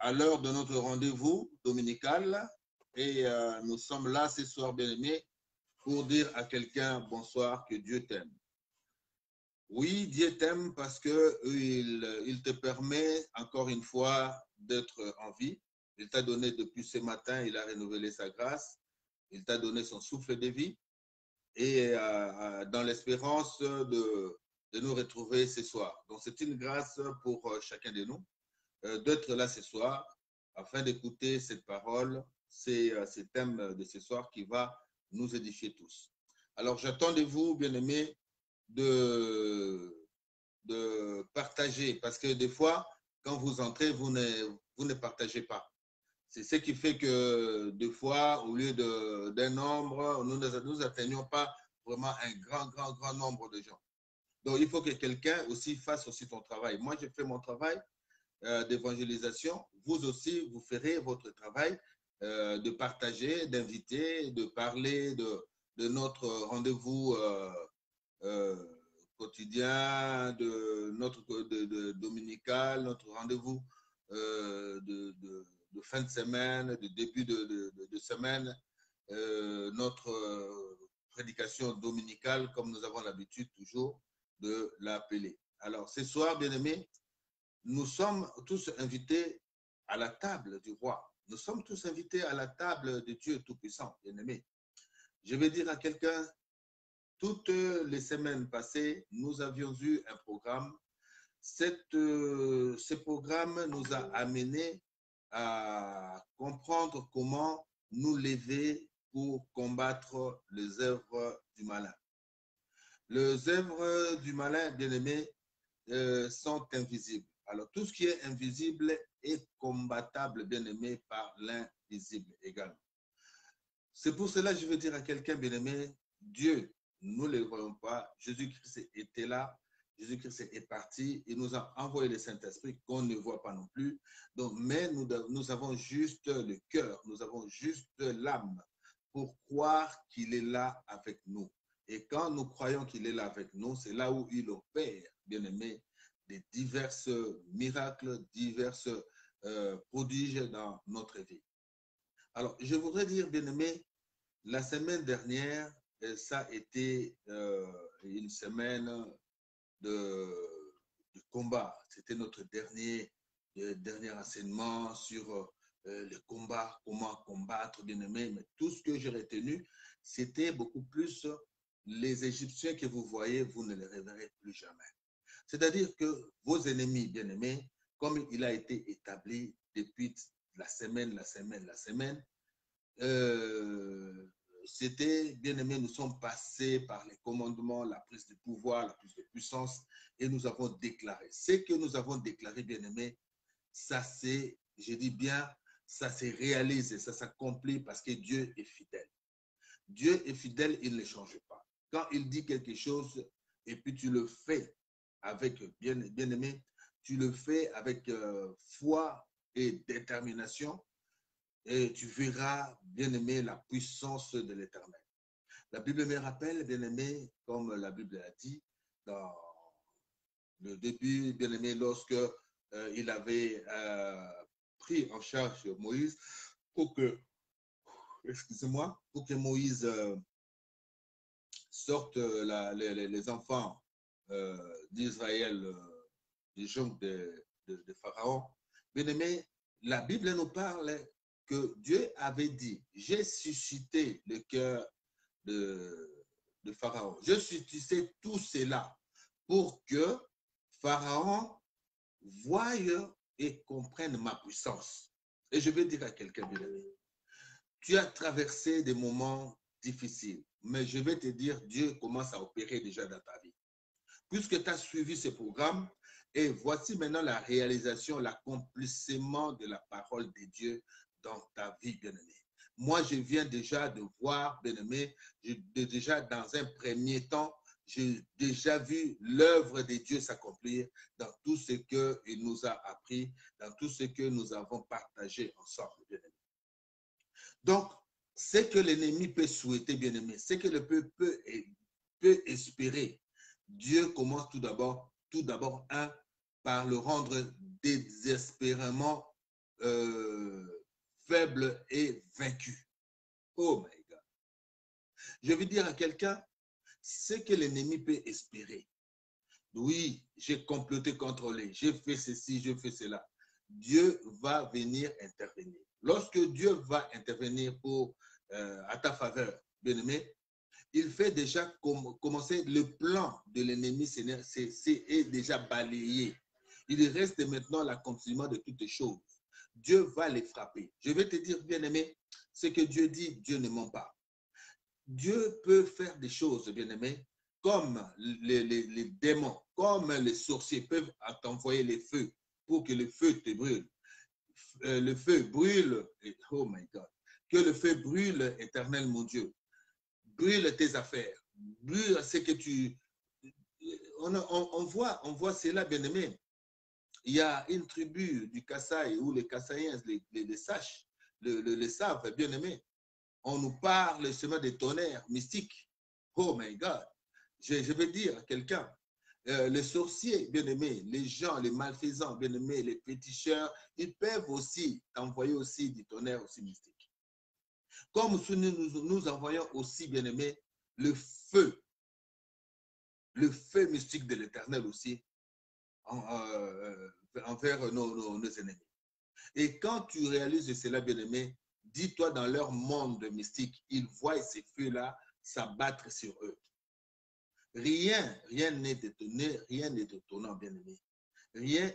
À l'heure de notre rendez-vous dominical et nous sommes là ce soir, bien-aimés, pour dire à quelqu'un bonsoir, que Dieu t'aime. Oui, Dieu t'aime parce qu'il te permet encore une fois d'être en vie. Il t'a donné depuis ce matin, il a renouvelé sa grâce, il t'a donné son souffle de vie et dans l'espérance de nous retrouver ce soir. Donc c'est une grâce pour chacun de nous d'être là ce soir afin d'écouter cette parole, ce thème de ce soir qui va nous édifier tous. Alors j'attends de vous, bien-aimés, de partager, parce que des fois, quand vous entrez, vous ne partagez pas. C'est ce qui fait que des fois, au lieu d'un nombre, nous n'atteignons pas vraiment un grand nombre de gens. Donc, il faut que quelqu'un aussi fasse aussi ton travail. Moi, j'ai fait mon travail d'évangélisation. Vous aussi, vous ferez votre travail de partager, d'inviter, de parler de notre rendez-vous quotidien, de notre dominical, notre rendez-vous de fin de semaine, de début de semaine, notre prédication dominicale, comme nous avons l'habitude toujours de l'appeler. Alors, ce soir, bien-aimés, nous sommes tous invités à la table du roi. Nous sommes tous invités à la table de Dieu Tout-Puissant, bien-aimés. Je vais dire à quelqu'un, toutes les semaines passées, nous avions eu un programme. Ce programme nous a amenés à comprendre comment nous lever pour combattre les œuvres du malin. Les œuvres du malin, bien-aimés, sont invisibles. Alors, tout ce qui est invisible est combattable, bien-aimé, par l'invisible également. C'est pour cela que je veux dire à quelqu'un, bien-aimé, Dieu, nous ne le voyons pas. Jésus-Christ était là. Jésus-Christ est parti. Il nous a envoyé le Saint-Esprit qu'on ne voit pas non plus. Donc, mais nous avons juste le cœur, nous avons juste l'âme pour croire qu'il est là avec nous. Et quand nous croyons qu'il est là avec nous, c'est là où il opère, bien-aimé, des divers miracles, divers prodiges dans notre vie. Alors, je voudrais dire, bien-aimé, la semaine dernière, ça a été une semaine de combat. C'était notre dernier enseignement sur le combat, comment combattre, bien-aimé. Mais tout ce que j'ai retenu, c'était beaucoup plus les Égyptiens que vous voyez, vous ne les reverrez plus jamais. C'est-à-dire que vos ennemis, bien-aimés, comme il a été établi depuis la semaine, c'était, bien-aimés, nous sommes passés par les commandements, la prise de pouvoir, la prise de puissance, et nous avons déclaré. Ce que nous avons déclaré, bien-aimés, ça c'est, je dis bien, ça s'est réalisé, ça s'accomplit parce que Dieu est fidèle. Dieu est fidèle, il ne change pas. Quand il dit quelque chose et puis tu le fais avec, bien-aimé, tu le fais avec foi et détermination, et tu verras, bien-aimé, la puissance de l'Éternel. La Bible me rappelle, bien-aimé, comme la Bible a dit, dans le début, bien-aimé, lorsque il avait pris en charge Moïse pour que, excusez-moi, pour que Moïse sorte les enfants d'Israël du joug de Pharaon. Bien-aimé, la Bible nous parle que Dieu avait dit, j'ai suscité le cœur de Pharaon. Je suscité tout cela pour que Pharaon voie et comprenne ma puissance. Et je vais dire à quelqu'un, bien-aimé, tu as traversé des moments difficiles, mais je vais te dire, Dieu commence à opérer déjà dans ta vie. puisque tu as suivi ce programme, et voici maintenant la réalisation, l'accomplissement de la parole de Dieu dans ta vie, bien-aimé. Moi, je viens déjà de voir, bien-aimé, déjà dans un premier temps, j'ai déjà vu l'œuvre de Dieu s'accomplir dans tout ce qu'il nous a appris, dans tout ce que nous avons partagé ensemble, bien-aimé. Donc, ce que l'ennemi peut souhaiter, bien-aimé, ce que le peuple peut espérer, Dieu commence tout d'abord, par le rendre désespérément faible et vaincu. Oh my God. Je veux dire à quelqu'un, ce que l'ennemi peut espérer. Oui, j'ai comploté contre lui, j'ai fait ceci, j'ai fait cela. Dieu va venir intervenir. Lorsque Dieu va intervenir à ta faveur, bien-aimé, il fait déjà commencer le plan de l'ennemi, c'est déjà balayé. Il reste maintenant l'accomplissement de toutes les choses. Dieu va les frapper. Je vais te dire, bien-aimé, ce que Dieu dit, Dieu ne ment pas. Dieu peut faire des choses, bien-aimé, comme les démons, comme les sorciers peuvent t'envoyer les feux pour que le feu te brûle. Le feu brûle, oh my God, que le feu brûle, éternel mon Dieu. Brûle tes affaires, brûle ce que tu... On voit cela, bien-aimé. Il y a une tribu du Kasaï où les Kasaïens les sachent, les savent, bien-aimé. On nous parle seulement des tonnerres mystiques. Oh my God. Je vais dire à quelqu'un, les sorciers, bien-aimés, les gens, les malfaisants, bien-aimés, les féticheurs, ils peuvent aussi envoyer aussi du tonnerre aussi mystique. Comme nous envoyons aussi, bien-aimés, le feu mystique de l'Éternel aussi envers nos ennemis. Et quand tu réalises cela, bien-aimé, dis-toi dans leur monde mystique, ils voient ces feux-là s'abattre sur eux. Rien n'est étonné, rien n'est étonnant, bien-aimé. Rien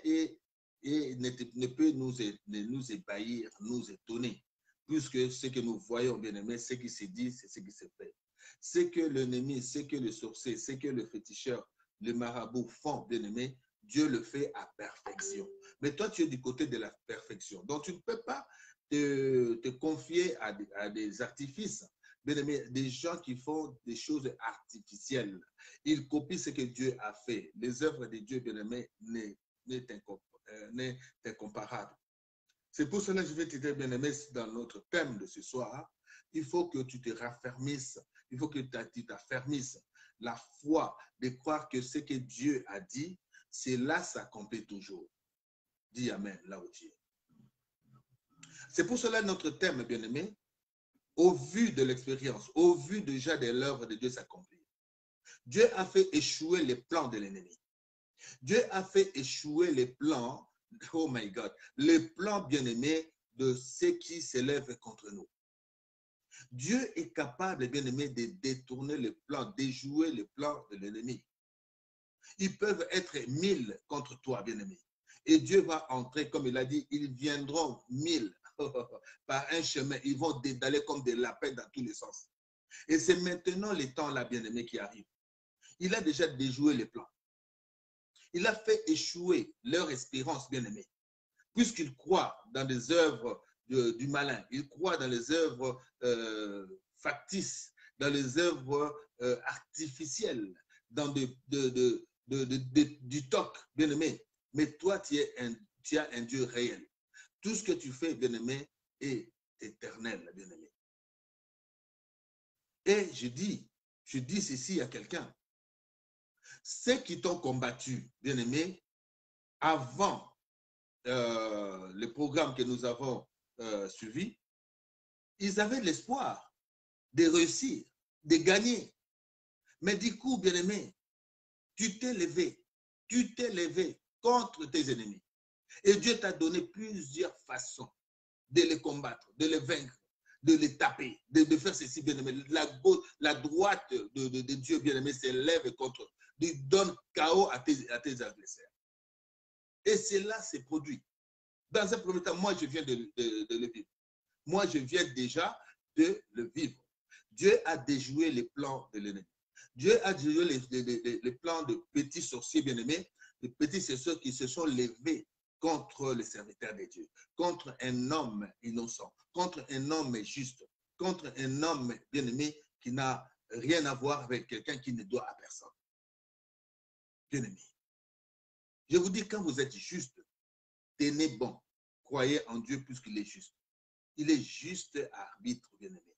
ne peut nous ébahir, nous étonner, puisque ce que nous voyons, bien-aimé, ce qui se dit, c'est ce qui se fait. Ce que l'ennemi, ce que le sorcier, ce que le féticheur, le marabout font, bien-aimé, Dieu le fait à perfection. Mais toi, tu es du côté de la perfection. Donc, tu ne peux pas te confier à des artifices, bien-aimé, des gens qui font des choses artificielles. Ils copient ce que Dieu a fait. Les œuvres de Dieu, bien-aimé, n'est incomparable. C'est pour cela que je vais te dire, bien-aimé, dans notre thème de ce soir, il faut que tu te raffermisses, il faut que tu t'affermisses la foi de croire que ce que Dieu a dit, c'est là s'accomplit toujours. Dis Amen, là où tu es. C'est pour cela notre thème, bien-aimé, au vu de l'expérience, au vu déjà de l'œuvre de Dieu s'accomplir. Dieu a fait échouer les plans de l'ennemi. Dieu a fait échouer les plans, oh my God, les plans bien-aimés de ceux qui s'élèvent contre nous. Dieu est capable, bien-aimé, de détourner les plans, d'échouer les plans de l'ennemi. Ils peuvent être 1000 contre toi, bien-aimé. Et Dieu va entrer, comme il a dit, ils viendront 1000 par un chemin. Ils vont dédaler comme des lapins dans tous les sens. Et c'est maintenant les temps là, bien-aimé, qui arrivent. Il a déjà déjoué les plans. Il a fait échouer leur espérance, bien-aimée, puisqu'ils croient dans des œuvres du malin, ils croient dans les œuvres factices, dans les œuvres artificielles, dans du toc, bien-aimé. Mais toi, tu as un Dieu réel. Tout ce que tu fais, bien-aimé, est éternel, bien-aimé. Et je dis ceci à quelqu'un. Ceux qui t'ont combattu, bien-aimé, avant le programme que nous avons suivi, ils avaient l'espoir de réussir, de gagner. Mais du coup, bien-aimé, tu t'es levé contre tes ennemis. Et Dieu t'a donné plusieurs façons de les combattre, de les vaincre, de les taper, de faire ceci, bien-aimé. La droite de Dieu, bien-aimé, s'élève contre eux. Il donne chaos à tes adversaires. Et cela s'est produit. Dans un premier temps, moi, je viens de le vivre. Moi, je viens déjà de le vivre. Dieu a déjoué les plans de l'ennemi. Dieu a dirigé les plans de petits sorciers bien-aimés, les petits sorciers qui se sont levés contre les serviteurs de Dieu, contre un homme innocent, contre un homme juste, contre un homme bien-aimé qui n'a rien à voir avec quelqu'un qui ne doit à personne. Bien-aimé, je vous dis, quand vous êtes juste, tenez bon, croyez en Dieu puisqu'il est juste. Il est juste arbitre, bien-aimé.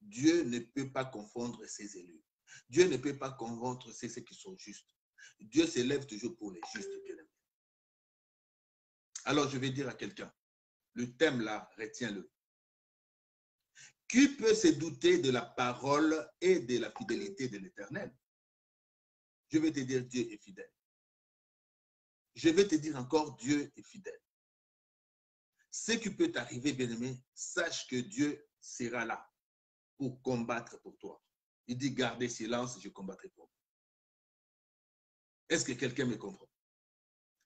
Dieu ne peut pas confondre ses élus. Dieu ne peut pas confondre ceux qui sont justes. Dieu s'élève toujours pour les justes, bien-aimé. Alors, je vais dire à quelqu'un, le thème là, retiens-le. Qui peut se douter de la parole et de la fidélité de l'Éternel? Je vais te dire, Dieu est fidèle. Je vais te dire encore, Dieu est fidèle. Ce qui peut t'arriver, bien-aimé, sache que Dieu sera là pour combattre pour toi. Il dit, gardez silence, je combattrai pour vous. Est-ce que quelqu'un me comprend?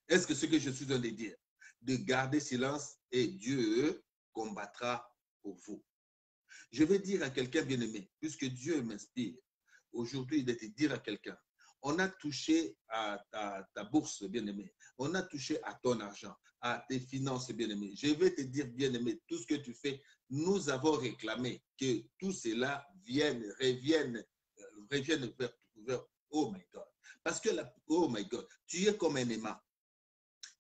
Est-ce que ce que je suis en train de dire, de garder silence et Dieu combattra pour vous? Je vais dire à quelqu'un bien-aimé, puisque Dieu m'inspire aujourd'hui de te dire à quelqu'un, on a touché à ta bourse bien-aimé, on a touché à ton argent, à tes finances bien-aimé. Je vais te dire bien-aimé, tout ce que tu fais, nous avons réclamé que tout cela revienne vers oh my God. Parce que oh my God, tu es comme un aimant.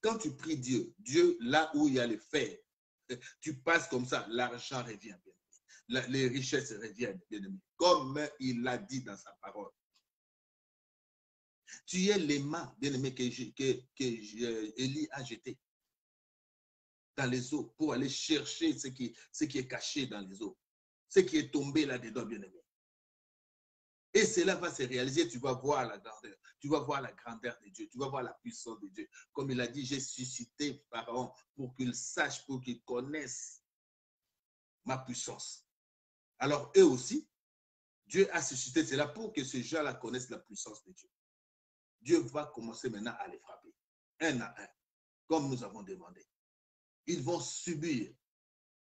Quand tu pries Dieu, Dieu, là où il y a le fer, tu passes comme ça, l'argent revient bien. Les richesses reviennent, bien-aimé, comme il l'a dit dans sa parole. Tu es l'aimant, bien-aimé, que Élie a jeté dans les eaux pour aller chercher ce qui est caché dans les eaux, ce qui est tombé là-dedans, bien-aimé. Et cela va se réaliser, tu vas voir la grandeur, tu vas voir la grandeur de Dieu, tu vas voir la puissance de Dieu. Comme il a dit, j'ai suscité Pharaon pour qu'il sache, pour qu'il connaisse ma puissance. Alors eux aussi, Dieu a suscité cela pour que ces gens-là connaissent la puissance de Dieu. Dieu va commencer maintenant à les frapper, un à un, comme nous avons demandé. Ils vont subir,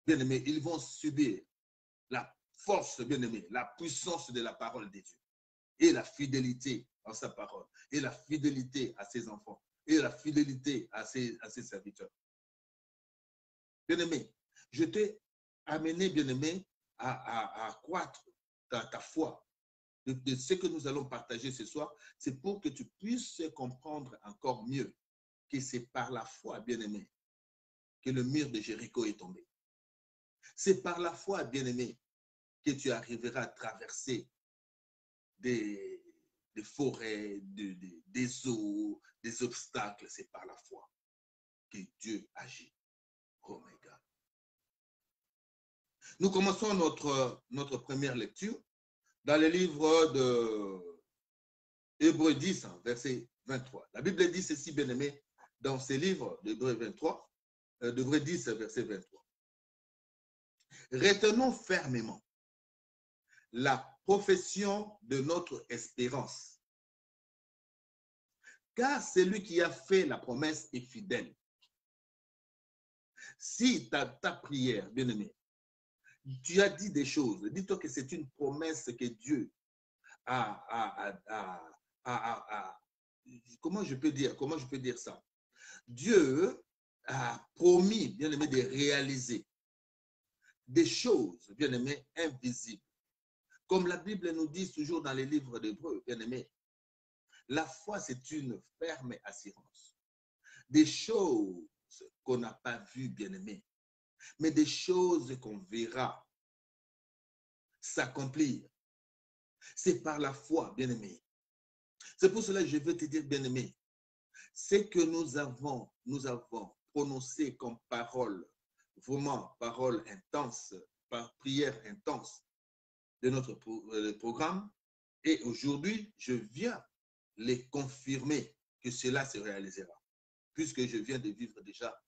bien-aimés, ils vont subir la force, bien-aimés, la puissance de la parole de Dieu. Et la fidélité en sa parole, et la fidélité à ses enfants, et la fidélité à ses serviteurs. Bien-aimé, je t'ai amené, bien-aimé, à accroître ta foi. De ce que nous allons partager ce soir, c'est pour que tu puisses comprendre encore mieux que c'est par la foi, bien-aimé, que le mur de Jéricho est tombé. C'est par la foi, bien-aimé, que tu arriveras à traverser des forêts, des eaux, des obstacles. C'est par la foi que Dieu agit. Oh my God. Nous commençons notre première lecture dans le livre de Hébreux 10, verset 23. La Bible dit ceci, bien-aimé, dans ce livre d'Hébreux 23, d'Hébreux 10, verset 23. Retenons fermement la profession de notre espérance, car celui qui a fait la promesse est fidèle. Si ta prière, bien-aimé, tu as dit des choses, dis-toi que c'est une promesse que Dieu comment je peux dire ça? Dieu a promis, bien-aimé, de réaliser des choses, bien-aimé, invisibles. Comme la Bible nous dit toujours dans les livres d'Hébreux, bien-aimé, la foi, c'est une ferme assurance. Des choses qu'on n'a pas vues, bien-aimé, mais des choses qu'on verra s'accomplir. C'est par la foi, bien-aimé. C'est pour cela que je veux te dire, bien-aimé, ce que nous avons prononcé comme parole, vraiment parole intense, par prière intense de notre programme, et aujourd'hui, je viens les confirmer que cela se réalisera, puisque je viens de vivre déjà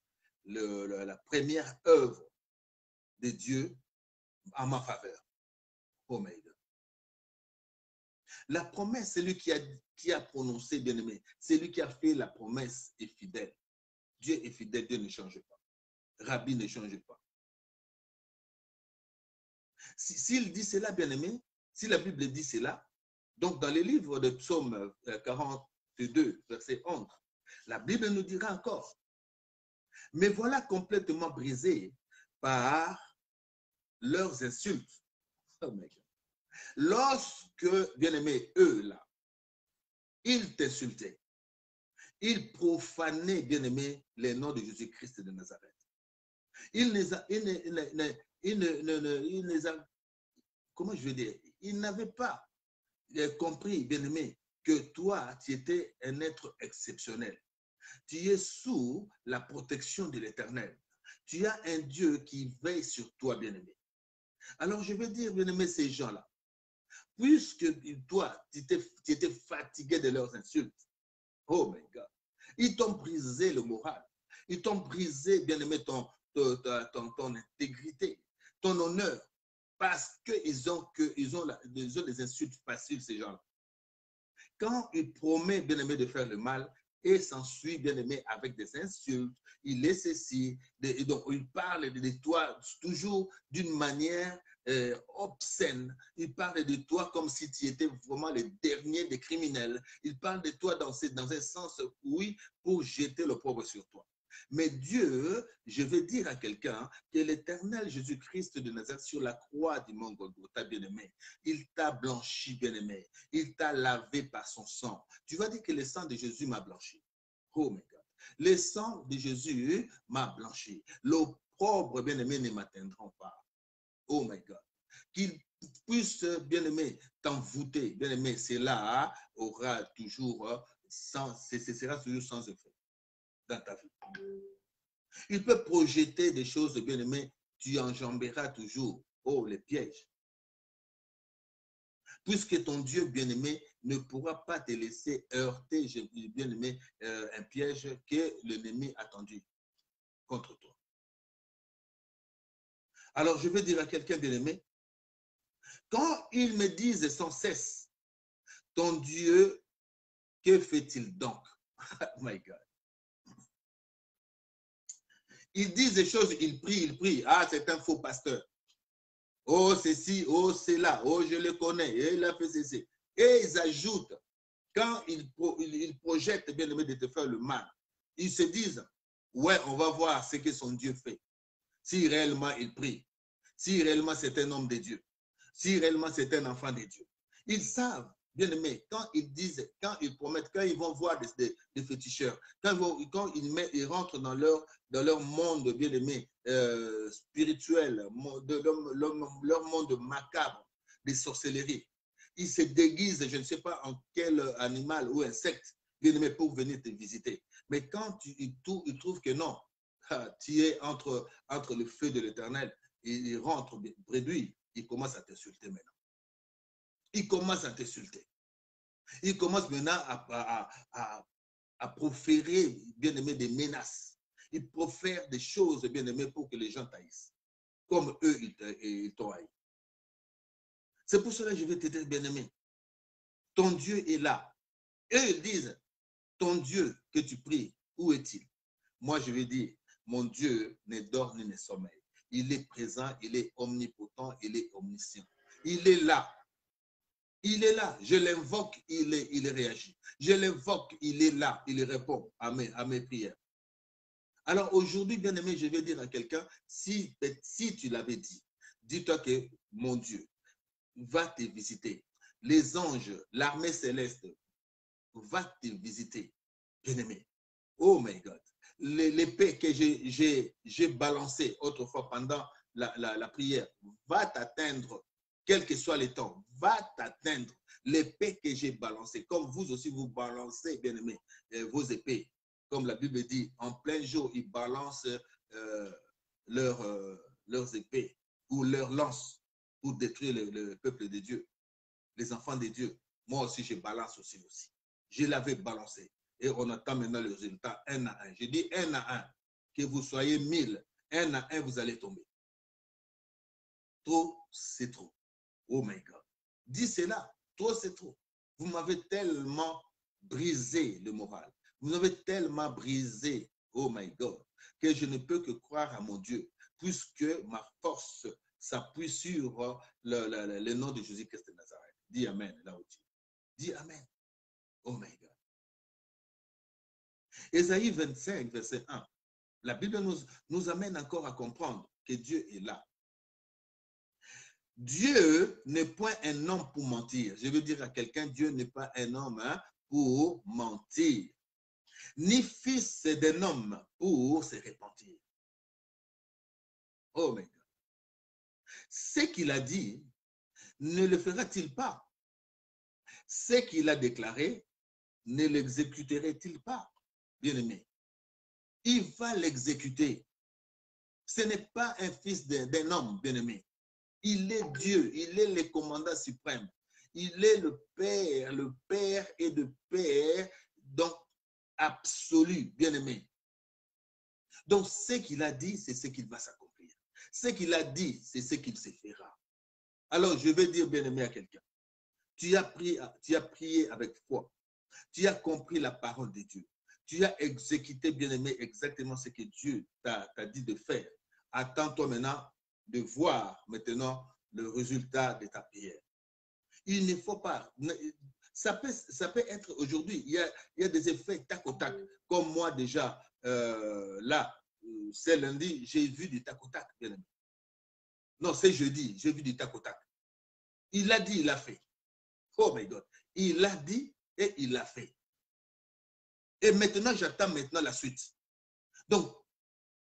la première œuvre de Dieu en ma faveur. Oh my God. La promesse, c'est lui qui a prononcé, bien-aimé. C'est lui qui a fait la promesse est fidèle. Dieu est fidèle, Dieu ne change pas. Rabbi ne change pas. S'il dit cela, bien-aimé, si la Bible dit cela, Donc, dans les livres de Psaume 42, verset 11, la Bible nous dira encore, mais voilà complètement brisé par leurs insultes. Oh my God. Lorsque, bien-aimés, eux, là, ils t'insultaient, ils profanaient, bien-aimés, les noms de Jésus-Christ de Nazareth. Ils comment je veux dire, ils n'avaient pas compris, bien-aimé, que toi, tu étais un être exceptionnel. Tu es sous la protection de l'Éternel. Tu as un Dieu qui veille sur toi, bien-aimé. Alors, je vais dire, bien-aimé, ces gens-là, puisque toi, tu étais fatigué de leurs insultes, oh my God, ils t'ont brisé le moral. Ils t'ont brisé, bien-aimé, ton intégrité, ton honneur, parce qu'ils ont des insultes faciles, ces gens-là. Quand il promet, bien-aimé, de faire le mal, et s'ensuit, bien-aimé, avec des insultes, il est ceci, donc il parle de toi toujours d'une manière obscène. Il parle de toi comme si tu étais vraiment le dernier des criminels. Il parle de toi dans un sens, oui, pour jeter l'opprobre sur toi. Mais Dieu, je vais dire à quelqu'un que l'Éternel Jésus-Christ de Nazareth sur la croix du mont Golgotha, bien-aimé, il t'a blanchi, bien-aimé. Il t'a lavé par son sang. Tu vas dire que le sang de Jésus m'a blanchi. Oh my God. Le sang de Jésus m'a blanchi. L'opprobre, bien-aimé, ne m'atteindront pas. Oh my God. Qu'il puisse, bien-aimé, t'envoûter. Bien-aimé, cela aura toujours ce sera toujours sans effet dans ta vie. Il peut projeter des choses, bien-aimé, tu enjamberas toujours. Oh, les pièges. Puisque ton Dieu bien-aimé ne pourra pas te laisser heurter, bien-aimé, un piège que l'ennemi a tendu contre toi. Alors, je vais dire à quelqu'un bien-aimé, quand ils me disent sans cesse, ton Dieu, que fait-il donc? Oh my God. Ils disent des choses, ils prient. Ah, c'est un faux pasteur. Oh, ceci, oh, c'est là. Oh, je le connais. Et il a fait ceci. Et ils ajoutent, quand ils projettent, bien aimé, de te faire le mal, ils se disent, ouais, on va voir ce que son Dieu fait. Si réellement il prie, si réellement c'est un homme de Dieu, si réellement c'est un enfant de Dieu. Ils savent, bien aimé, quand ils disent, quand ils promettent, quand ils vont voir des féticheurs, quand ils rentrent dans leur monde, bien aimé, spirituel, leur monde macabre, des sorcelleries. Ils se déguisent, je ne sais pas en quel animal ou insecte, bien aimé, pour venir te visiter. Mais quand ils trouvent que non, tu es entre le feu de l'Éternel, il rentre près de lui, il commence à t'insulter maintenant. Il commence à t'insulter. Il commence maintenant à proférer, bien aimé, des menaces. Il profère des choses, bien aimé, pour que les gens t'haïssent. Comme eux, ils t'ont haï. C'est pour cela que je vais te dire, bien aimé, ton Dieu est là. Eux, ils disent, ton Dieu que tu pries, où est-il? Moi, je vais dire, mon Dieu ne dort ni ne sommeille. Il est présent, il est omnipotent, il est omniscient. Il est là. Il est là. Je l'invoque, il réagit. Je l'invoque, il est là. Il répond à mes prières. Alors aujourd'hui, bien aimé, je vais dire à quelqu'un, si tu l'avais dit, dis-toi que mon Dieu va te visiter. Les anges, l'armée céleste va te visiter, bien aimé. Oh my God. L'épée que j'ai balancée autrefois pendant la prière va t'atteindre, quel que soit le temps, va t'atteindre. L'épée que j'ai balancée, comme vous aussi vous balancez, bien aimé, vos épées. Comme la Bible dit, en plein jour, ils balancent leurs épées ou leurs lances pour détruire le peuple de Dieu, les enfants de Dieu. Moi aussi, je balance aussi. Je l'avais balancé. Et on attend maintenant le résultat 1 à 1. Je dis 1 à 1. Que vous soyez 1000, 1 à 1, vous allez tomber. Trop, c'est trop. Oh my God. Dis cela. Trop, c'est trop. Vous m'avez tellement brisé le moral. Vous m'avez tellement brisé, oh my God, que je ne peux que croire à mon Dieu, puisque ma force s'appuie sur le nom de Jésus-Christ de Nazareth. Dis Amen, là où tu es. Dis Amen. Oh my God. Ésaïe 25, verset 1. La Bible nous amène encore à comprendre que Dieu est là. Dieu n'est point un homme pour mentir. Je veux dire à quelqu'un, Dieu n'est pas un homme pour mentir, ni fils d'un homme pour se repentir. Oh my God. Ce qu'il a dit, ne le fera-t-il pas? Ce qu'il a déclaré, ne l'exécuterait-il pas? Bien-aimé, il va l'exécuter. Ce n'est pas un fils d'un homme, bien-aimé. Il est Dieu, il est le commandant suprême. Il est le Père et de Père, donc absolu, bien-aimé. Donc, ce qu'il a dit, c'est ce qu'il va s'accomplir. Ce qu'il a dit, c'est ce qu'il se fera. Alors, je vais dire, bien-aimé, à quelqu'un, tu as prié avec foi. Tu as compris la parole de Dieu. Tu as exécuté, bien-aimé, exactement ce que Dieu t'a dit de faire. Attends-toi maintenant de voir maintenant le résultat de ta prière. Il ne faut pas. Ça peut être aujourd'hui. Il y a des effets tac au tac. Comme moi déjà, là, c'est lundi, j'ai vu du tac au tac, bien-aimé. Non, c'est jeudi, j'ai vu du tac au tac. Il a dit, il a fait. Oh my God. Il a dit et il l'a fait. Et maintenant, j'attends maintenant la suite. Donc,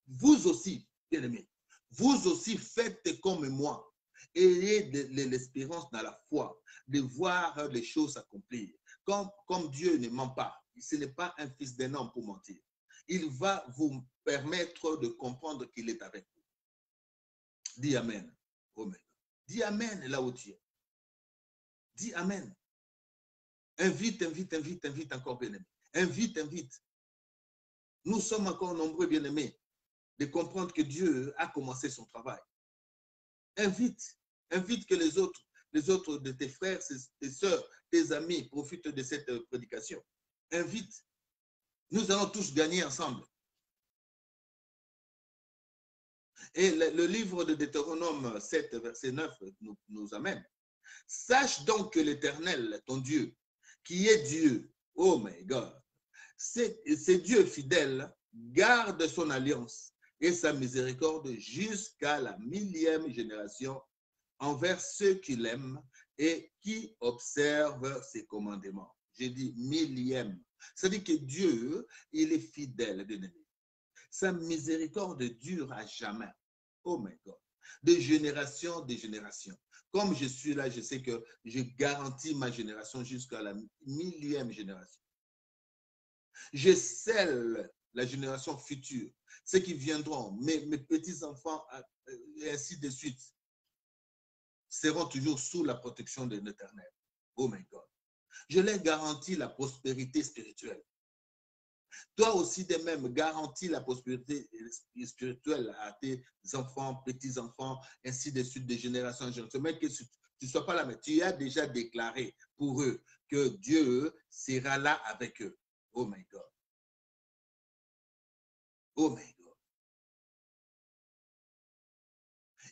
vous aussi, bien-aimés, vous aussi faites comme moi. Ayez de l'espérance dans la foi, de voir les choses s'accomplir. Comme Dieu ne ment pas, ce n'est pas un fils d'un homme pour mentir. Il va vous permettre de comprendre qu'il est avec vous. Dis Amen. Amen. Dis Amen là où tu es. Dis Amen. Invite encore, bien-aimé. Invite. Nous sommes encore nombreux, bien-aimés, de comprendre que Dieu a commencé son travail. Invite que les autres de tes frères, tes soeurs, tes amis profitent de cette prédication. Invite. Nous allons tous gagner ensemble. Et le livre de Deutéronome 7, verset 9 nous amène. Sache donc que l'Éternel, ton Dieu, qui est Dieu, oh my God, c'est Dieu fidèle, garde son alliance et sa miséricorde jusqu'à la 1000e génération envers ceux qui l'aiment et qui observent ses commandements. J'ai dit 1000e. C'est-à-dire que Dieu, il est fidèle, bien-aimé. Sa miséricorde dure à jamais. Oh my God. De génération en génération. Comme je suis là, je sais que je garantis ma génération jusqu'à la 1000e génération. Je scelle la génération future, ceux qui viendront, mes petits-enfants, et ainsi de suite, seront toujours sous la protection de l'Éternel. Oh my God. Je leur garantis la prospérité spirituelle. Toi aussi, de même, garantis la prospérité spirituelle à tes enfants, petits-enfants, ainsi de suite, de génération en génération. Mais que tu ne sois pas là, mais tu as déjà déclaré pour eux que Dieu sera là avec eux. Oh my God. Oh my God.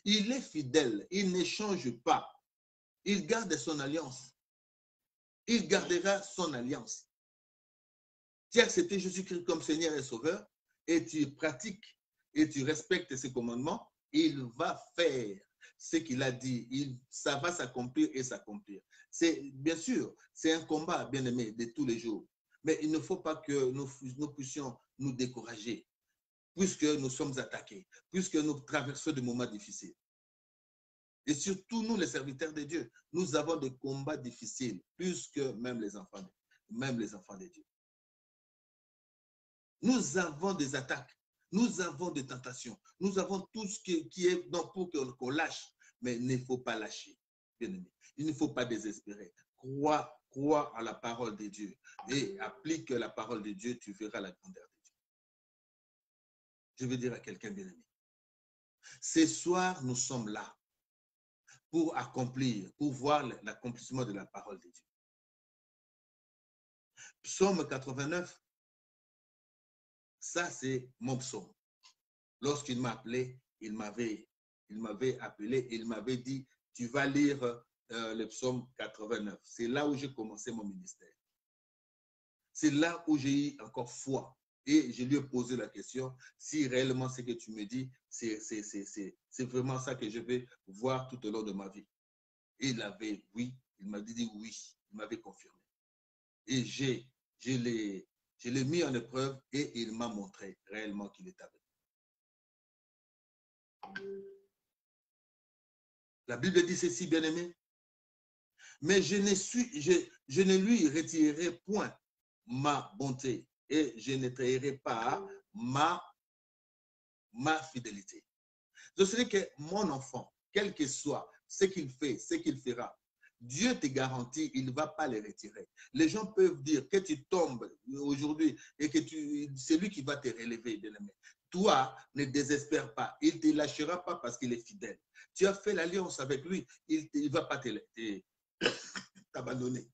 Il est fidèle, il ne change pas. Il garde son alliance. Il gardera son alliance. Tu as accepté Jésus-Christ comme Seigneur et Sauveur et tu pratiques et tu respectes ses commandements, il va faire ce qu'il a dit. Ça va s'accomplir et s'accomplir. Bien sûr, c'est un combat, bien aimé, de tous les jours. Mais il ne faut pas que nous puissions nous décourager, puisque nous sommes attaqués, puisque nous traversons des moments difficiles. Et surtout, nous, les serviteurs de Dieu, nous avons des combats difficiles, plus que même les enfants de Dieu. Nous avons des attaques, nous avons des tentations, nous avons tout ce qui est pour qu'on lâche, mais il ne faut pas lâcher, bien aimé. Il ne faut pas désespérer. Crois à la parole de Dieu et applique la parole de Dieu, tu verras la grandeur de Dieu. Je veux dire à quelqu'un, bien aimé, ce soir, nous sommes là pour accomplir, pour voir l'accomplissement de la parole de Dieu. Psaume 89, ça c'est mon psaume. Lorsqu'il m'a appelé, il m'avait appelé, il m'avait dit, tu vas lire le psaume 89. C'est là où j'ai commencé mon ministère. C'est là où j'ai eu encore foi. Et je lui ai posé la question, si réellement ce que tu me dis, c'est vraiment ça que je vais voir tout au long de ma vie. Et il avait, oui, il m'a dit oui, il m'avait confirmé. Et je l'ai mis en épreuve et il m'a montré réellement qu'il est avec moi. La Bible dit ceci, bien-aimé, mais je ne lui retirerai point ma bonté et je ne trahirai pas ma fidélité. Je sais que mon enfant, quel que soit ce qu'il fait, ce qu'il fera, Dieu te garantit, il ne va pas les retirer. Les gens peuvent dire que tu tombes aujourd'hui et que c'est lui qui va te relever, bien-aimé. Toi, ne désespère pas. Il ne te lâchera pas parce qu'il est fidèle. Tu as fait l'alliance avec lui, il ne va pas t'abandonner.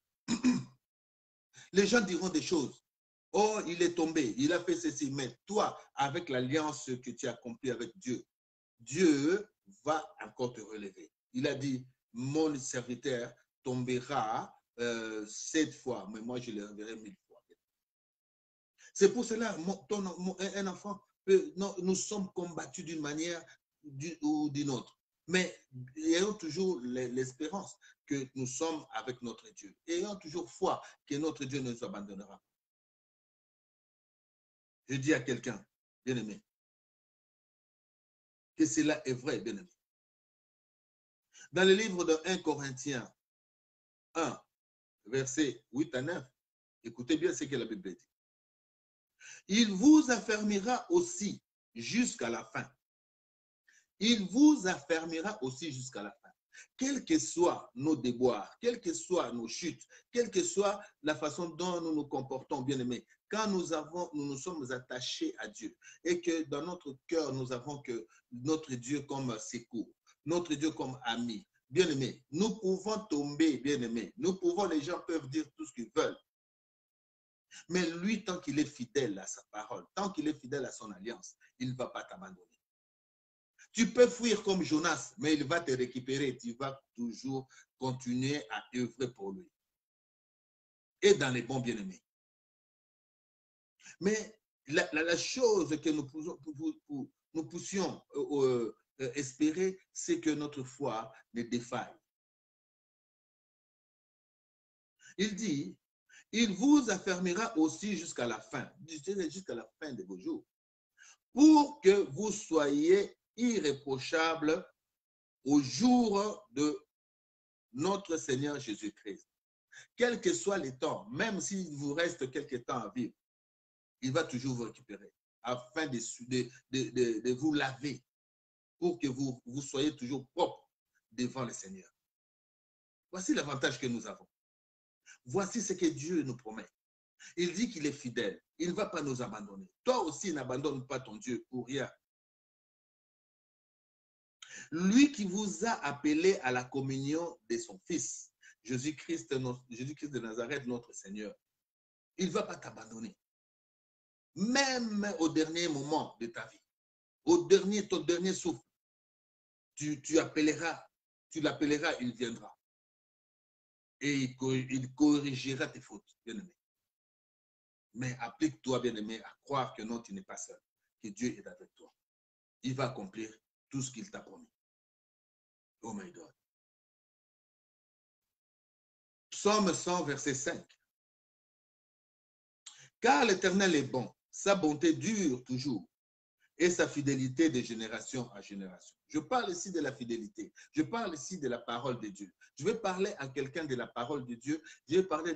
Les gens diront des choses. Oh, il est tombé, il a fait ceci. Mais toi, avec l'alliance que tu as accomplie avec Dieu, Dieu va encore te relever. Il a dit, mon serviteur tombera 7 fois, mais moi je le reverrai 1000 fois. C'est pour cela, un enfant, nous sommes combattus d'une manière ou d'une autre. Mais ayons toujours l'espérance que nous sommes avec notre Dieu. Ayons toujours foi que notre Dieu ne nous abandonnera pas. Je dis à quelqu'un, bien-aimé, que cela est vrai, bien-aimé. Dans le livre de 1 Corinthiens 1, versets 8 à 9, écoutez bien ce que la Bible dit. Il vous affermira aussi jusqu'à la fin. Il vous affermira aussi jusqu'à la fin. Quels que soient nos déboires, quelles que soient nos chutes, quelle que soit la façon dont nous nous comportons, bien aimés, quand nous nous sommes attachés à Dieu et que dans notre cœur, nous avons que notre Dieu comme secours, notre Dieu comme ami, bien aimé, nous pouvons tomber, bien aimé. Nous pouvons, les gens peuvent dire tout ce qu'ils veulent. Mais lui, tant qu'il est fidèle à sa parole, tant qu'il est fidèle à son alliance, il ne va pas t'abandonner. Tu peux fuir comme Jonas, mais il va te récupérer. Tu vas toujours continuer à œuvrer pour lui. Et dans les bons bien-aimés. Mais la chose que nous puissions espérer, c'est que notre foi ne défaille. Il dit, il vous affermira aussi jusqu'à la fin, jusqu'à la fin de vos jours, pour que vous soyez irréprochables au jour de notre Seigneur Jésus-Christ. Quel que soit les temps, même s'il vous reste quelques temps à vivre, il va toujours vous récupérer afin de vous laver pour que vous soyez toujours propre devant le Seigneur. Voici l'avantage que nous avons. Voici ce que Dieu nous promet. Il dit qu'il est fidèle. Il ne va pas nous abandonner. Toi aussi, n'abandonne pas ton Dieu pour rien. Lui qui vous a appelé à la communion de son Fils, Jésus-Christ de Nazareth, notre Seigneur, il ne va pas t'abandonner. Même au dernier moment de ta vie, ton dernier souffle, tu l'appelleras, il viendra. Et il corrigera tes fautes, bien-aimé. Mais applique-toi, bien-aimé, à croire que non, tu n'es pas seul, que Dieu est avec toi. Il va accomplir tout ce qu'il t'a promis. Oh my God. Psaume 100, verset 5. Car l'Éternel est bon, sa bonté dure toujours, et sa fidélité de génération en génération. Je parle ici de la fidélité. Je parle ici de la parole de Dieu. Je vais parler à quelqu'un de la parole de Dieu. Je vais parler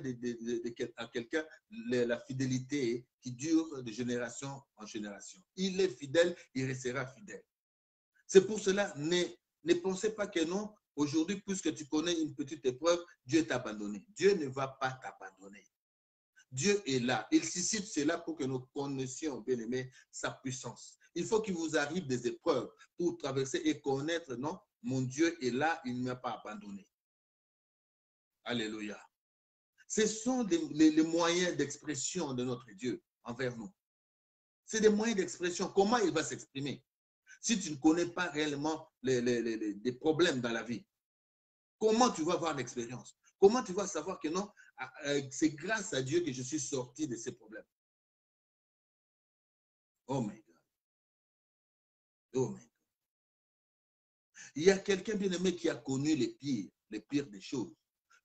à quelqu'un de la fidélité qui dure de génération en génération. Il est fidèle, il restera fidèle. C'est pour cela, ne pensez pas que non, aujourd'hui, puisque tu connais une petite épreuve, Dieu t'a abandonné. Dieu ne va pas t'abandonner. Dieu est là. Il suscite cela pour que nous connaissions, bien aimé, sa puissance. Il faut qu'il vous arrive des épreuves pour traverser et connaître, non, mon Dieu est là, il ne m'a pas abandonné. Alléluia. Ce sont les moyens d'expression de notre Dieu envers nous. C'est des moyens d'expression. Comment il va s'exprimer? Si tu ne connais pas réellement des problèmes dans la vie, comment tu vas voir l'expérience? Comment tu vas savoir que non, c'est grâce à Dieu que je suis sorti de ces problèmes? Oh my God. Oh my God. Il y a quelqu'un, bien-aimé, qui a connu les pires des choses.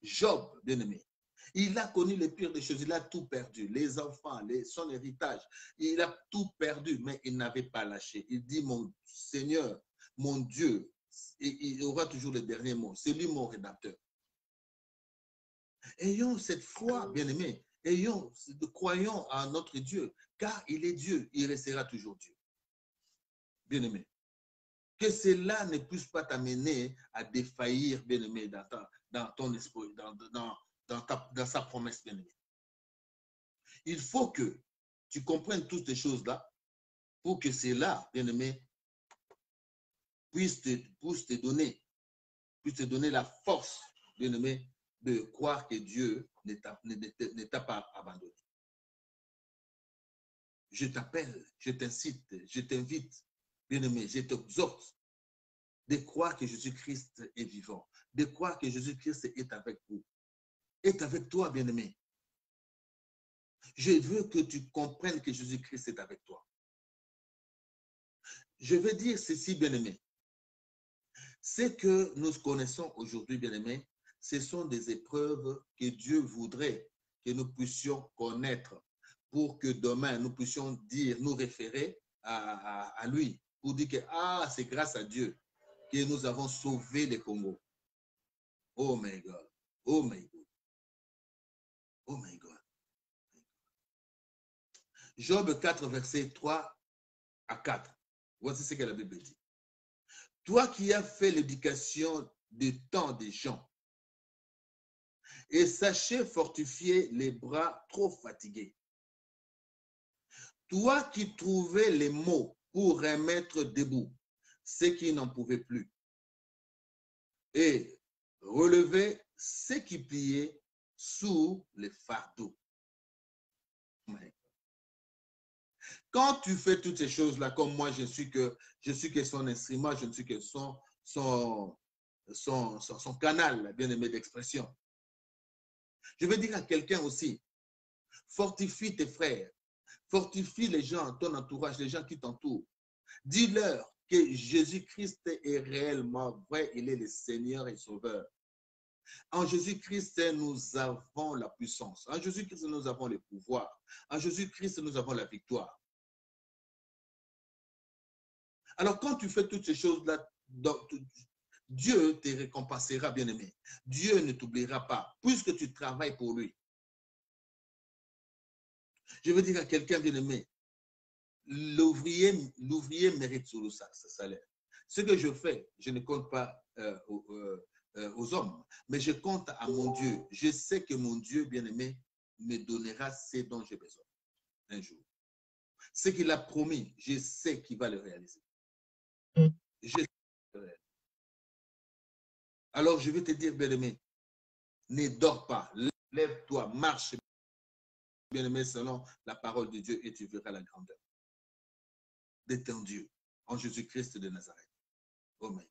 Job, bien-aimé. Il a connu les pires des choses. Il a tout perdu. Les enfants, son héritage. Il a tout perdu, mais il n'avait pas lâché. Il dit, mon Seigneur, mon Dieu, il aura toujours le dernier mot. C'est lui mon rédempteur. Ayons cette foi, bien-aimé. Croyons à notre Dieu, car il est Dieu. Il restera toujours Dieu. Bien-aimé. Que cela ne puisse pas t'amener à défaillir, bien-aimé, dans ton esprit, dans sa promesse, bien-aimé. Il faut que tu comprennes toutes ces choses-là pour que cela, bien-aimé, puisse te donner la force, bien-aimé, de croire que Dieu ne t'a pas abandonné. Je t'appelle, je t'incite, je t'invite, bien-aimé, je t'exhorte de croire que Jésus-Christ est vivant, de croire que Jésus-Christ est avec vous, est avec toi, bien-aimé. Je veux que tu comprennes que Jésus-Christ est avec toi. Je veux dire ceci, bien-aimé. Ce que nous connaissons aujourd'hui, bien-aimé, ce sont des épreuves que Dieu voudrait que nous puissions connaître pour que demain, nous puissions dire, nous référer à lui, pour dire que c'est grâce à Dieu que nous avons sauvé le Congo. Oh my God. Oh my God. Oh my God. Job 4, versets 3 à 4. Voici ce que la Bible dit. Toi qui as fait l'éducation de tant de gens, et sachez fortifier les bras trop fatigués. Toi qui trouvais les mots pour remettre debout ceux qui n'en pouvaient plus, et relever ceux qui pliaient sous les fardeaux. Quand tu fais toutes ces choses-là, comme moi, je suis que son instrument, je ne suis que son canal, bien-aimé, d'expression. Je veux dire à quelqu'un aussi, fortifie tes frères, fortifie les gens, ton entourage, les gens qui t'entourent. Dis-leur que Jésus-Christ est réellement vrai, il est le Seigneur et Sauveur. En Jésus-Christ, nous avons la puissance. En Jésus-Christ, nous avons le pouvoir. En Jésus-Christ, nous avons la victoire. Alors, quand tu fais toutes ces choses-là, Dieu te récompensera, bien-aimé. Dieu ne t'oubliera pas, puisque tu travailles pour lui. Je veux dire à quelqu'un, bien-aimé, l'ouvrier mérite sur sa salaire. Ce que je fais, je ne compte pas aux hommes, mais je compte à mon Dieu. Je sais que mon Dieu, bien-aimé, me donnera ce dont j'ai besoin un jour. Ce qu'il a promis, je sais qu'il va le réaliser. Je sais qu'il va le réaliser. Alors, je vais te dire, bien-aimé, ne dors pas, lève-toi, marche, bien-aimé, selon la parole de Dieu et tu verras la grandeur de ton Dieu en Jésus-Christ de Nazareth. Oh my God.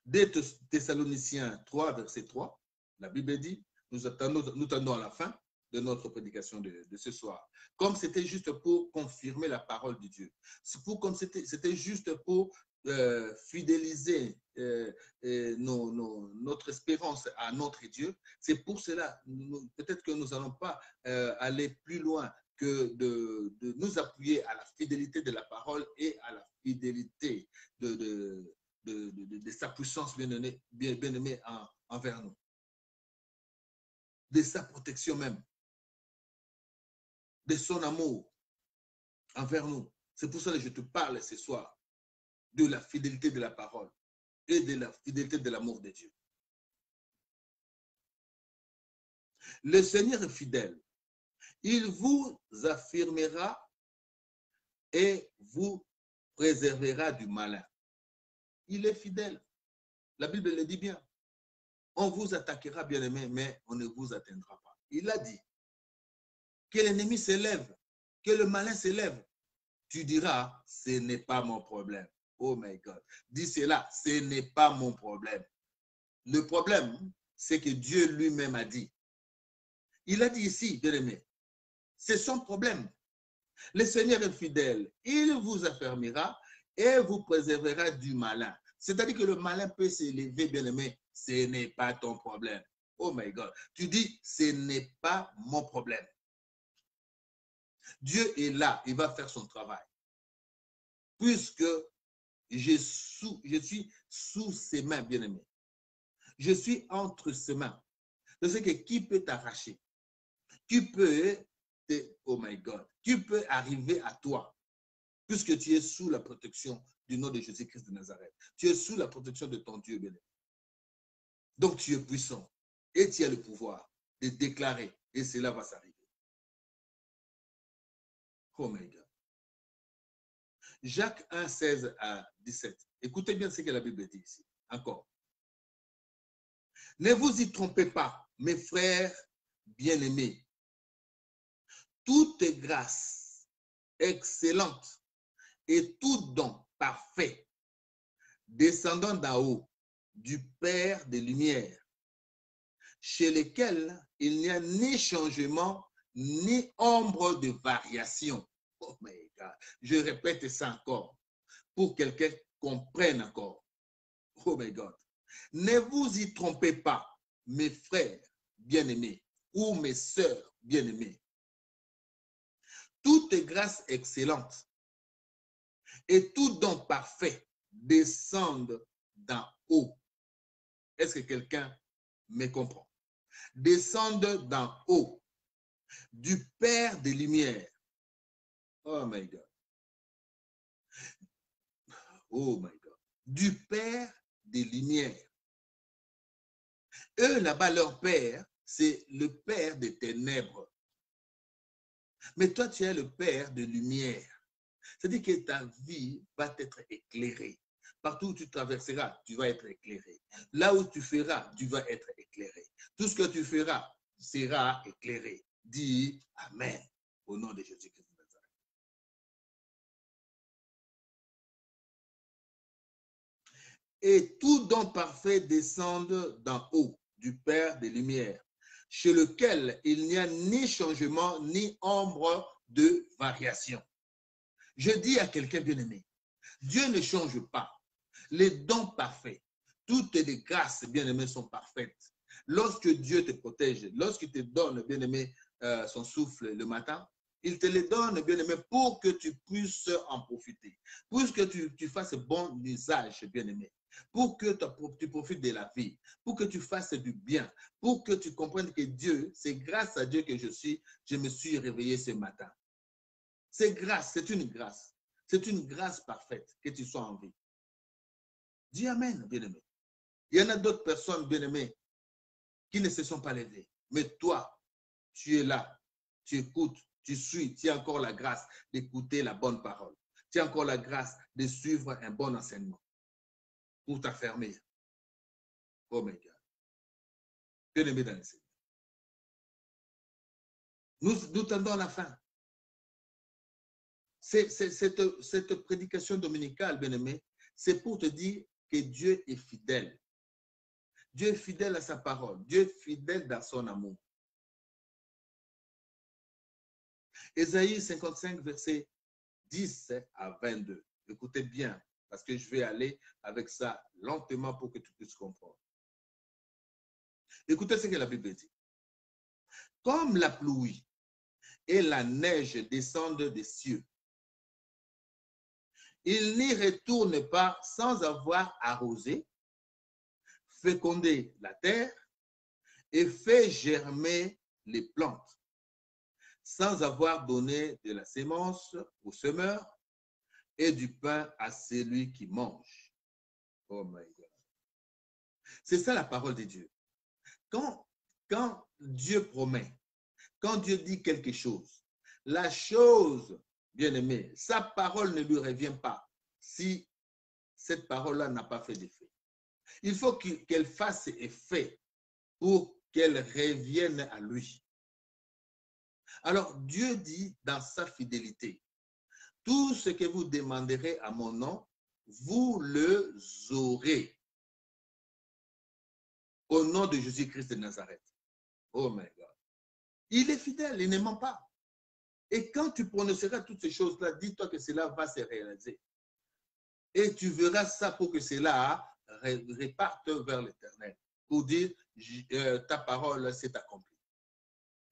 Dès Thessaloniciens 3, verset 3, la Bible dit, nous attendons à la fin de notre prédication de ce soir. Comme c'était juste pour confirmer la parole de Dieu. Comme c'était juste pour fidéliser notre espérance à notre Dieu. C'est pour cela, peut-être que nous n'allons pas aller plus loin que de nous appuyer à la fidélité de la parole et à la fidélité de sa puissance bien-aimée envers nous. De sa protection même. De son amour envers nous. C'est pour ça que je te parle ce soir de la fidélité de la parole et de la fidélité de l'amour de Dieu. Le Seigneur est fidèle. Il vous affirmera et vous préservera du malin. Il est fidèle. La Bible le dit bien. On vous attaquera, bien-aimé, mais on ne vous atteindra pas. Il a dit que l'ennemi s'élève, que le malin s'élève. Tu diras, ce n'est pas mon problème. Oh my God. Dis cela, ce n'est pas mon problème. Le problème, c'est que Dieu lui-même a dit. Il a dit ici, bien-aimé, c'est son problème. Le Seigneur est fidèle. Il vous affermira et vous préservera du malin. C'est-à-dire que le malin peut s'élever, bien-aimé. Ce n'est pas ton problème. Oh my God. Tu dis, ce n'est pas mon problème. Dieu est là, il va faire son travail. Puisque je suis sous ses mains, bien-aimé. Je suis entre ses mains. Je sais que qui peut t'arracher? Qui peut, oh my God, qui peut arriver à toi? Puisque tu es sous la protection du nom de Jésus-Christ de Nazareth. Tu es sous la protection de ton Dieu, bien-aimé. Donc tu es puissant et tu as le pouvoir de déclarer et cela va s'arriver. Oh my God. Jacques 1, 16 à 17. Écoutez bien ce que la Bible dit ici. Encore. Ne vous y trompez pas, mes frères bien-aimés. Toute grâce excellente et tout don parfait descendant d'en haut du Père des Lumières, chez lequel il n'y a ni changement ni ombre de variation. Oh my God. Je répète ça encore pour que quelqu'un comprenne encore. Oh my God. Ne vous y trompez pas, mes frères bien-aimés ou mes sœurs bien-aimées. Toute grâce excellente et tout don parfait descendent d'en haut. Est-ce que quelqu'un me comprend? Descendent d'en haut du Père des Lumières. Oh my God. Oh my God. Du Père des Lumières. Eux, là-bas, leur Père, c'est le Père des ténèbres. Mais toi, tu es le Père de lumière. C'est-à-dire que ta vie va être éclairée. Partout où tu traverseras, tu vas être éclairé. Là où tu feras, tu vas être éclairé. Tout ce que tu feras sera éclairé. Dis Amen au nom de Jésus-Christ. Et tout don parfait descend d'en haut, du Père des Lumières, chez lequel il n'y a ni changement, ni ombre de variation. Je dis à quelqu'un bien-aimé, Dieu ne change pas. Les dons parfaits, toutes les grâces bien-aimées sont parfaites. Lorsque Dieu te protège, lorsqu'il te donne, bien-aimé, son souffle le matin, il te le donne, bien-aimé, pour que tu puisses en profiter, pour que tu fasses bon usage, bien-aimé, pour que tu profites de la vie, pour que tu fasses du bien, pour que tu comprennes que Dieu, c'est grâce à Dieu que je me suis réveillé ce matin. C'est grâce, c'est une grâce. C'est une grâce parfaite que tu sois en vie. Dis Amen, bien-aimé. Il y en a d'autres personnes, bien-aimées, qui ne se sont pas levées. Mais toi, tu es là, tu écoutes, tu suis, tu as encore la grâce d'écouter la bonne parole. Tu as encore la grâce de suivre un bon enseignement pour t'affermir. Oh my God. Bien-aimé dans le Seigneur. Nous tendons à la fin. Cette prédication dominicale, bien-aimé, c'est pour te dire que Dieu est fidèle. Dieu est fidèle à sa parole. Dieu est fidèle dans son amour. Ésaïe 55, verset 10 à 22. Écoutez bien, parce que je vais aller avec ça lentement pour que tu puisses comprendre. Écoutez ce que la Bible dit. Comme la pluie et la neige descendent des cieux, il n'y retourne pas sans avoir arrosé, fécondé la terre et fait germer les plantes, sans avoir donné de la sémence au semeur et du pain à celui qui mange. Oh my God. C'est ça la parole de Dieu. Quand Dieu promet, quand Dieu dit quelque chose, la chose, bien aimé, sa parole ne lui revient pas si cette parole-là n'a pas fait d'effet. Il faut qu'elle fasse effet pour qu'elle revienne à lui. Alors, Dieu dit dans sa fidélité, tout ce que vous demanderez à mon nom, vous le aurez. Au nom de Jésus-Christ de Nazareth. Oh my God. Il est fidèle, il ne ment pas. Et quand tu prononceras toutes ces choses-là, dis-toi que cela va se réaliser. Et tu verras ça pour que cela réparte vers l'Éternel. Pour dire, ta parole s'est accomplie.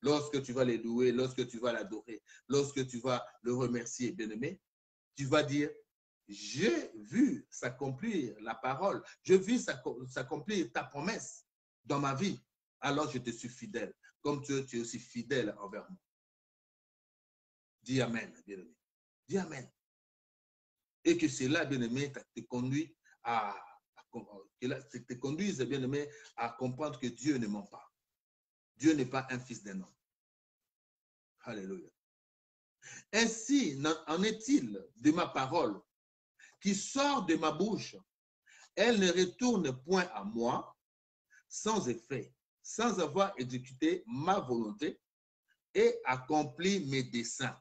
Lorsque tu vas les louer, lorsque tu vas l'adorer, lorsque tu vas le remercier, bien-aimé, tu vas dire, j'ai vu s'accomplir la parole, j'ai vu s'accomplir ta promesse dans ma vie. Alors je te suis fidèle, comme tu es aussi fidèle envers moi. Dis Amen, bien-aimé. Dis Amen. Et que cela, bien-aimé, te conduit te conduise, bien-aimé, à comprendre que Dieu ne ment pas. Dieu n'est pas un fils d'un homme. Alléluia. Ainsi, en est-il de ma parole qui sort de ma bouche? Elle ne retourne point à moi sans effet, sans avoir exécuté ma volonté et accompli mes desseins.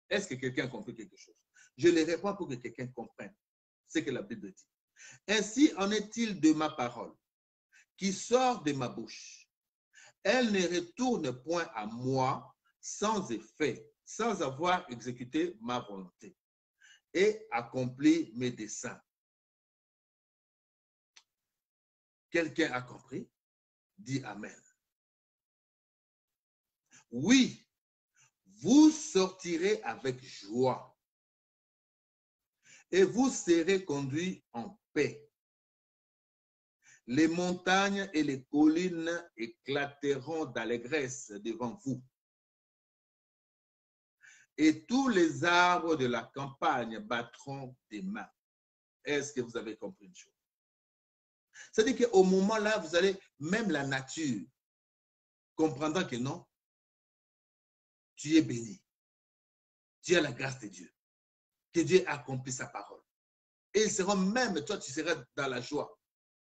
Est-ce que quelqu'un a compris quelque chose? Je le réponds pour que quelqu'un comprenne ce que la Bible dit. Ainsi en est-il de ma parole qui sort de ma bouche. Elle ne retourne point à moi sans effet, sans avoir exécuté ma volonté et accompli mes desseins. Quelqu'un a compris? Dit Amen. Oui, vous sortirez avec joie et vous serez conduits en paix. Les montagnes et les collines éclateront d'allégresse devant vous. Et tous les arbres de la campagne battront des mains. Est-ce que vous avez compris une chose? C'est-à-dire qu'au moment là, vous allez, même la nature, comprendra que non, tu es béni. Tu as la grâce de Dieu. Que Dieu a accompli sa parole. Et ils seront même, toi, tu seras dans la joie.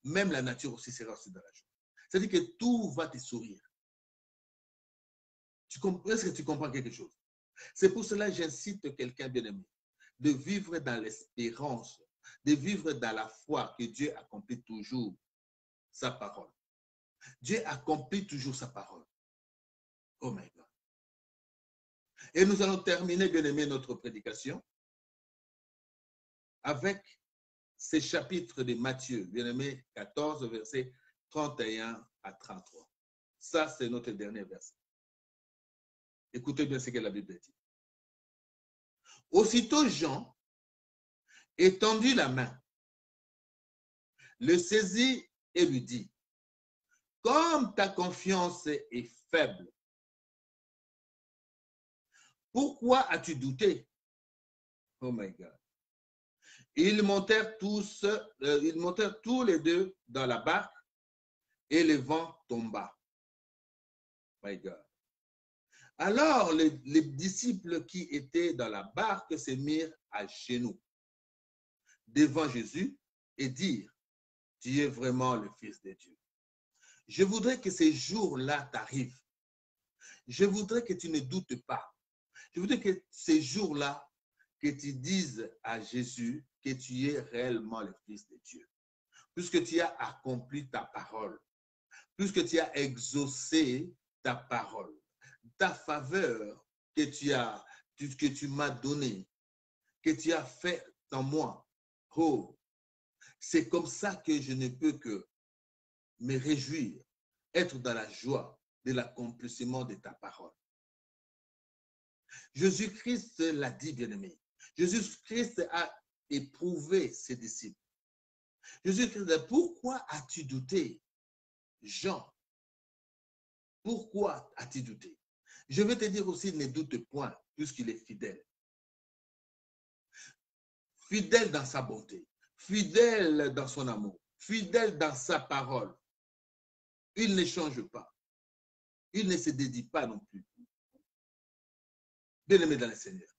Même la nature aussi sera aussi dans la joie. C'est-à-dire que tout va te sourire. Est-ce que tu comprends quelque chose? C'est pour cela que j'incite quelqu'un bien-aimé de vivre dans l'espérance, de vivre dans la foi que Dieu accomplit toujours sa parole. Dieu accomplit toujours sa parole. Oh my God. Et nous allons terminer, bien-aimé, notre prédication avec ces chapitres de Matthieu, bien-aimé, 14, versets 31 à 33. Ça, c'est notre dernier verset. Écoutez bien ce que la Bible dit. Aussitôt Jean étendit la main, le saisit et lui dit, comme ta confiance est faible, pourquoi as-tu douté? Oh my God. Ils montèrent tous les deux dans la barque et le vent tomba. My God. Alors les disciples qui étaient dans la barque se mirent à genoux devant Jésus et dirent, tu es vraiment le Fils de Dieu. Je voudrais que ces jours-là t'arrivent. Je voudrais que tu ne doutes pas. Je voudrais que ces jours-là, que tu dises à Jésus que tu es réellement le Fils de Dieu. Puisque tu as accompli ta parole, puisque tu as exaucé ta parole, ta faveur que tu m'as donnée, que tu as fait en moi. Oh, c'est comme ça que je ne peux que me réjouir, être dans la joie de l'accomplissement de ta parole. Jésus-Christ l'a dit, bien-aimé. Jésus-Christ a éprouvé ses disciples. Jésus-Christ dit, pourquoi as-tu douté, Jean? Pourquoi as-tu douté? Je vais te dire aussi, ne doute point, puisqu'il est fidèle. Fidèle dans sa bonté, fidèle dans son amour, fidèle dans sa parole. Il ne change pas. Il ne se dédie pas non plus. Bien-aimé dans le Seigneur.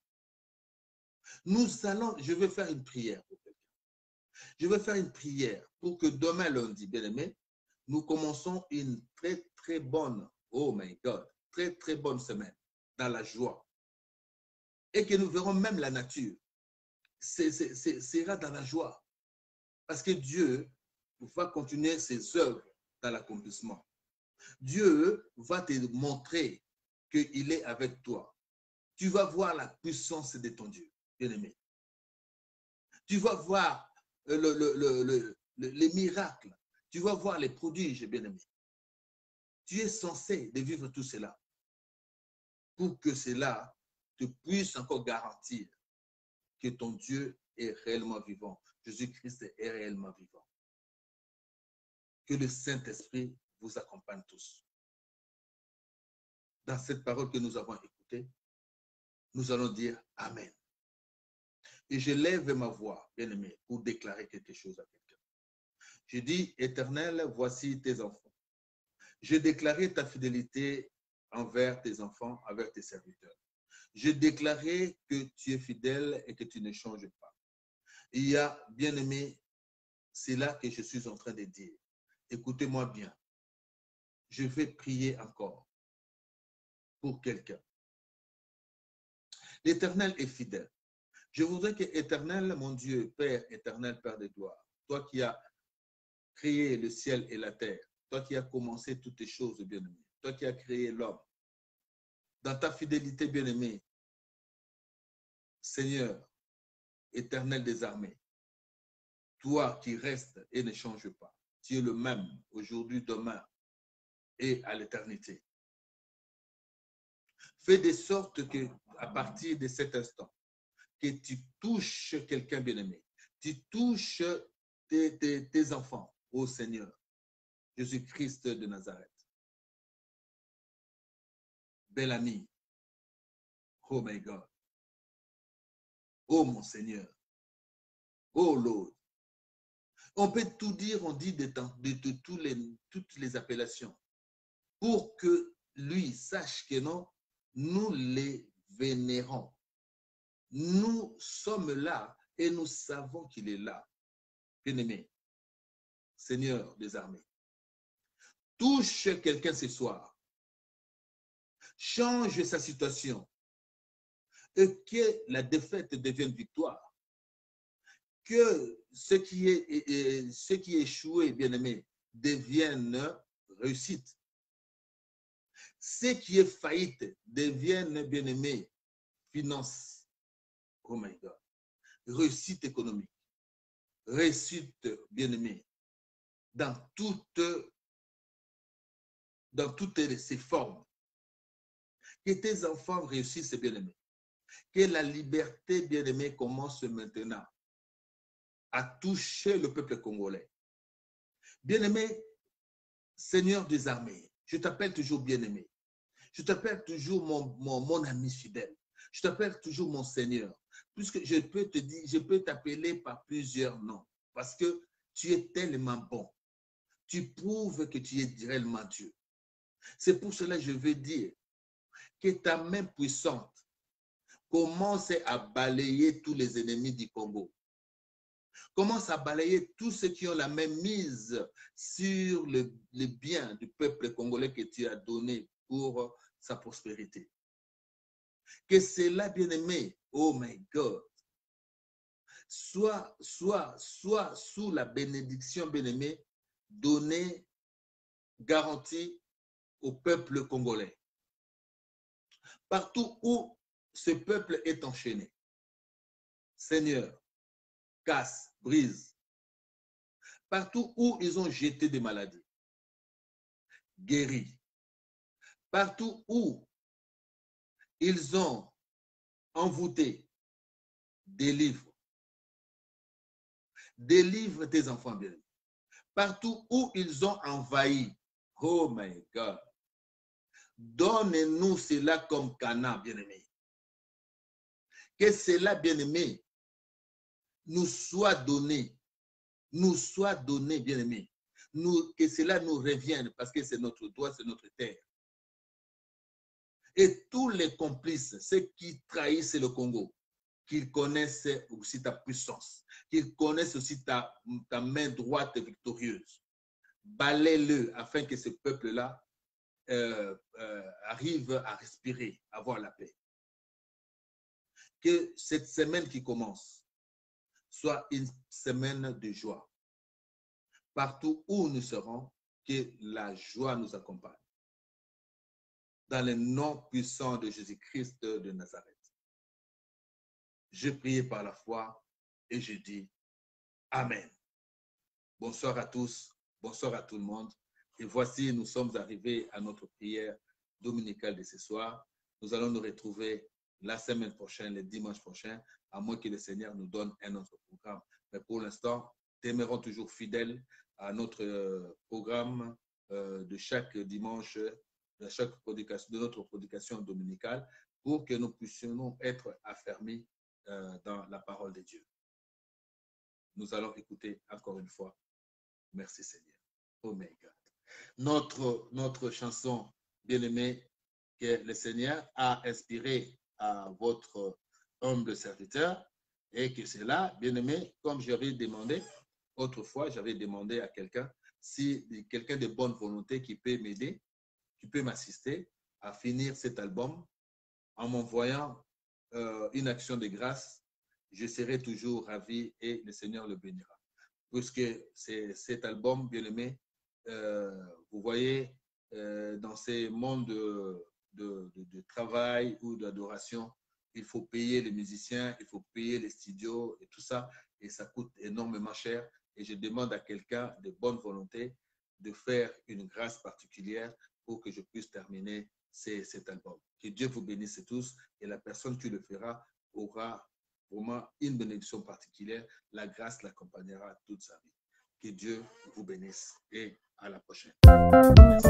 Je vais faire une prière pour quelqu'un. Je vais faire une prière pour que demain lundi, bien-aimé, nous commençons une très, très bonne, oh my God, très, très bonne semaine dans la joie. Et que nous verrons même la nature sera dans la joie. Parce que Dieu va continuer ses œuvres dans l'accomplissement. Dieu va te montrer qu'il est avec toi. Tu vas voir la puissance de ton Dieu, bien-aimé. Tu vas voir les miracles. Tu vas voir les prodiges, bien-aimé. Tu es censé de vivre tout cela pour que cela te puisse encore garantir que ton Dieu est réellement vivant. Jésus-Christ est réellement vivant. Que le Saint-Esprit vous accompagne tous. Dans cette parole que nous avons écoutée, nous allons dire Amen. Et je lève ma voix, bien-aimé, pour déclarer quelque chose à quelqu'un. Je dis, Éternel, voici tes enfants. Je déclarais ta fidélité envers tes enfants, envers tes serviteurs. Je déclarais que tu es fidèle et que tu ne changes pas. Il y a, bien-aimé, c'est là que je suis en train de dire. Écoutez-moi bien. Je vais prier encore pour quelqu'un. L'Éternel est fidèle. Je voudrais que Éternel, mon Dieu, Père éternel, Père de gloire, toi qui as créé le ciel et la terre, toi qui as commencé toutes les choses, bien-aimé, toi qui as créé l'homme, dans ta fidélité, bien-aimé, Seigneur, éternel des armées, toi qui restes et ne changes pas, tu es le même aujourd'hui, demain et à l'éternité. Fais de sorte que, à partir de cet instant, que tu touches quelqu'un bien-aimé, tu touches tes enfants, ô Seigneur, Jésus-Christ de Nazareth. Bel ami, oh my God, oh mon Seigneur, oh Lord. On peut tout dire, on dit de toutes les appellations, pour que lui sache que non, nous les vénérons. Nous sommes là et nous savons qu'il est là. Bien-aimé, Seigneur des armées, touche quelqu'un ce soir, change sa situation et que la défaite devienne victoire. Que ce qui est échoué, bien-aimé, devienne réussite. Ce qui est faillite devienne, bien-aimé, finance. Oh my God. Réussite économique. Réussite, bien-aimé, dans toutes ces formes. Que tes enfants réussissent, bien-aimé. Que la liberté, bien-aimé, commence maintenant à toucher le peuple congolais. Bien-aimé, Seigneur des armées, je t'appelle toujours bien-aimé. Je t'appelle toujours mon ami fidèle. Je t'appelle toujours mon Seigneur. Puisque je peux te dire, je peux t'appeler par plusieurs noms. Parce que tu es tellement bon. Tu prouves que tu es réellement Dieu. C'est pour cela que je veux dire que ta main puissante commence à balayer tous les ennemis du Congo. Commence à balayer tous ceux qui ont la main mise sur le bien du peuple congolais que tu as donné pour sa prospérité. Que cela, bien-aimé, oh my God, soit sous la bénédiction, bien-aimé, donnée, garantie au peuple congolais. Partout où ce peuple est enchaîné, Seigneur, casse, brise. Partout où ils ont jeté des maladies, guéris. Partout où ils ont envoûté, délivre. Délivre tes enfants bien. Partout où ils ont envahi, oh my God, donne-nous cela comme Cana, bien-aimé. Que cela, bien-aimé, nous soit donné, bien-aimé. Que cela nous revienne parce que c'est notre droit, c'est notre terre. Et tous les complices, ceux qui trahissent le Congo, qu'ils connaissent aussi ta puissance, qu'ils connaissent aussi ta main droite victorieuse. Balaie-le afin que ce peuple-là arrive à respirer, à avoir la paix. Que cette semaine qui commence, soit une semaine de joie. Partout où nous serons, que la joie nous accompagne. Dans le nom puissant de Jésus-Christ de Nazareth. Je prie par la foi et je dis Amen. Bonsoir à tous, bonsoir à tout le monde. Et voici, nous sommes arrivés à notre prière dominicale de ce soir. Nous allons nous retrouver la semaine prochaine, le dimanche prochain, à moins que le Seigneur nous donne un autre programme. Mais pour l'instant, demeurons toujours fidèles à notre programme de chaque dimanche, de notre prédication dominicale, pour que nous puissions être affermis dans la parole de Dieu. Nous allons écouter encore une fois. Merci Seigneur. Oh my God. Notre chanson bien-aimée que le Seigneur a inspirée à votre humble serviteur et que c'est là, bien-aimé, comme j'avais demandé, autrefois, j'avais demandé à quelqu'un, si quelqu'un de bonne volonté qui peut m'aider, qui peut m'assister à finir cet album en m'envoyant une action de grâce, je serai toujours ravi et le Seigneur le bénira. Puisque c'est cet album, bien-aimé, vous voyez, dans ces mondes de travail ou d'adoration, il faut payer les musiciens, il faut payer les studios et tout ça, et ça coûte énormément cher. Et je demande à quelqu'un de bonne volonté de faire une grâce particulière pour que je puisse terminer cet album. Que Dieu vous bénisse tous et la personne qui le fera aura vraiment une bénédiction particulière. La grâce l'accompagnera toute sa vie. Que Dieu vous bénisse et à la prochaine. Merci.